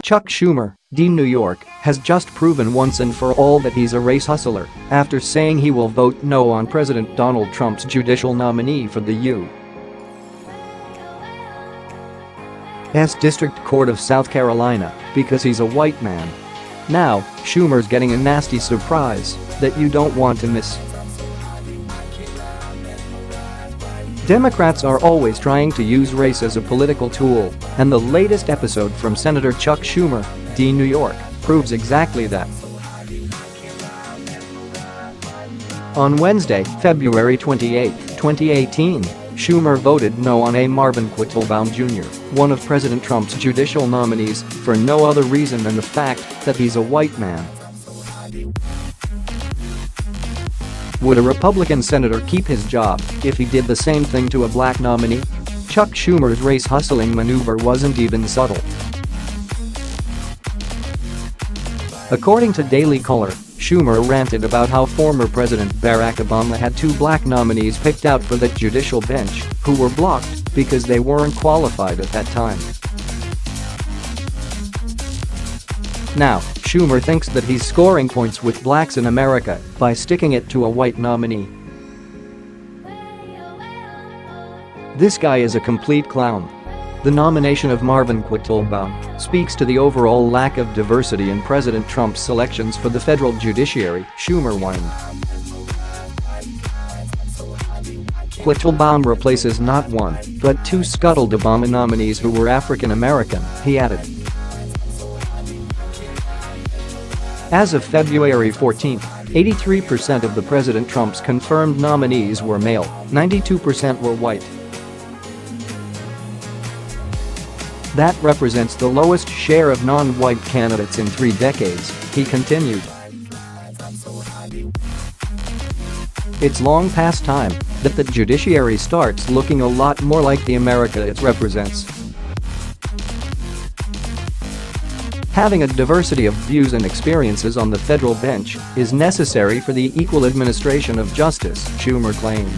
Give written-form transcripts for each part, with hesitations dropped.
Chuck Schumer, D. New York, has just proven once and for all that he's a race hustler after saying he will vote no on President Donald Trump's judicial nominee for the U.S. District Court of South Carolina because he's a white man. Now, Schumer's getting a nasty surprise that you don't want to miss. Democrats are always trying to use race as a political tool, and the latest episode from Senator Chuck Schumer, D. New York, proves exactly that. On Wednesday, February 28, 2018, Schumer voted no on A. Marvin Quittelbaum Jr., one of President Trump's judicial nominees, for no other reason than the fact that he's a white man. Would a Republican senator keep his job if he did the same thing to a black nominee? Chuck Schumer's race-hustling maneuver wasn't even subtle. According to Daily Caller, Schumer ranted about how former President Barack Obama had two black nominees picked out for the judicial bench who were blocked because they weren't qualified at that time. Now, Schumer thinks that he's scoring points with blacks in America by sticking it to a white nominee. This guy is a complete clown. The nomination of Marvin Quittelbaum speaks to the overall lack of diversity in President Trump's selections for the federal judiciary, Schumer whined. Quittelbaum replaces not one, but two scuttled Obama nominees who were African American, he added. As of February 14, 83% of the President Trump's confirmed nominees were male, 92% were white. That represents the lowest share of non-white candidates in 3 decades, he continued. It's long past time that the judiciary starts looking a lot more like the America it represents. Having a diversity of views and experiences on the federal bench is necessary for the equal administration of justice, Schumer claimed.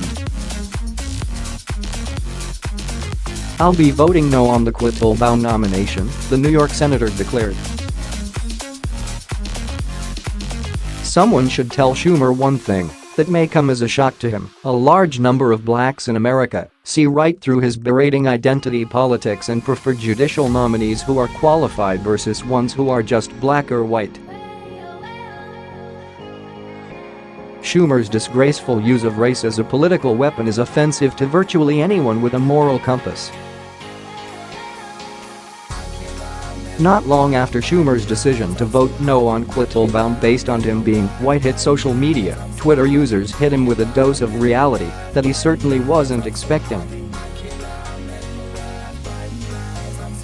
I'll be voting no on the Quittelbaum nomination, the New York senator declared. Someone should tell Schumer one thing that may come as a shock to him: a large number of blacks in America see right through his berating identity politics and prefer judicial nominees who are qualified versus ones who are just black or white. Schumer's disgraceful use of race as a political weapon is offensive to virtually anyone with a moral compass. Not long after Schumer's decision to vote no on Quittelbaum based on him being white hit social media, Twitter users hit him with a dose of reality that he certainly wasn't expecting.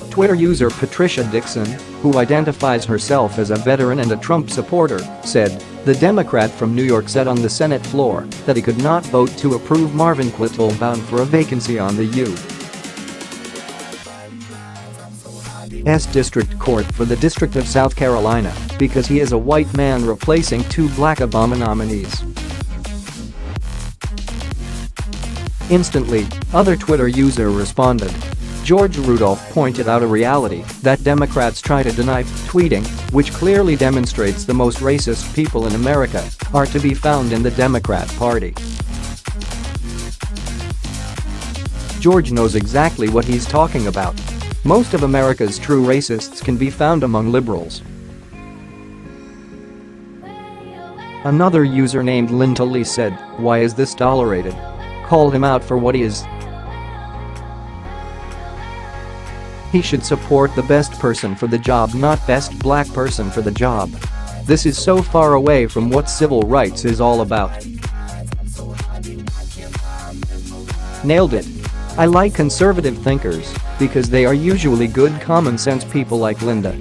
Twitter user Patricia Dixon, who identifies herself as a veteran and a Trump supporter, said, "The Democrat from New York said on the Senate floor that he could not vote to approve Marvin Quittelbaum for a vacancy on the U.S. District Court for the District of South Carolina because he is a white man replacing two black Obama nominees." Instantly, other Twitter user responded. George Rudolph pointed out a reality that Democrats try to deny: tweeting, which clearly demonstrates the most racist people in America are to be found in the Democrat Party. George knows exactly what he's talking about. Most of America's true racists can be found among liberals. Another user named Linda Lee said, "Why is this tolerated?" Called him out for what he is. He should support the best person for the job, not best black person for the job. This is so far away from what civil rights is all about. Nailed it. I like conservative thinkers because they are usually good common sense people like Linda.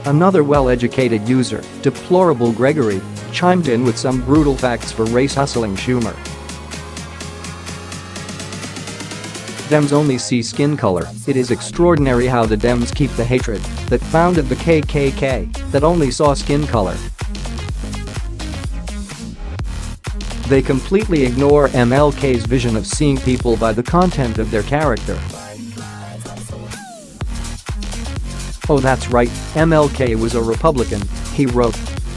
Another well-educated user, Deplorable Gregory, chimed in with some brutal facts for race-hustling Schumer. Dems only see skin color. It is extraordinary how the Dems keep the hatred that founded the KKK that only saw skin color. They completely ignore MLK's vision of seeing people by the content of their character. Oh, that's right, MLK was a Republican, he wrote.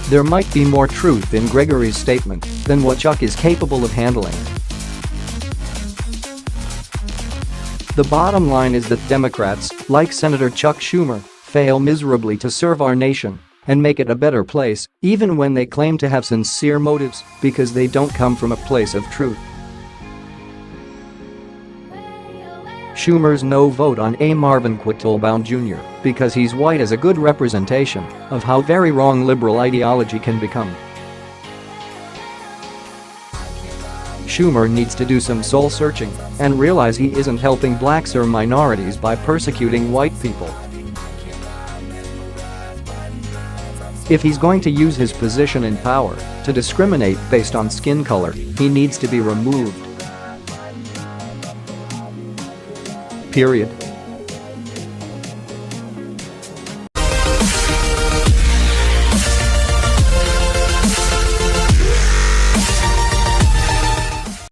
There might be more truth in Gregory's statement than what Chuck is capable of handling. The bottom line is that Democrats, like Senator Chuck Schumer, fail miserably to serve our nation and make it a better place, even when they claim to have sincere motives, because they don't come from a place of truth. Schumer's no vote on A. Marvin Quattlebaum Jr. because he's white is a good representation of how very wrong liberal ideology can become. Schumer needs to do some soul-searching and realize he isn't helping blacks or minorities by persecuting white people. If he's going to use his position in power to discriminate based on skin color, he needs to be removed. Period.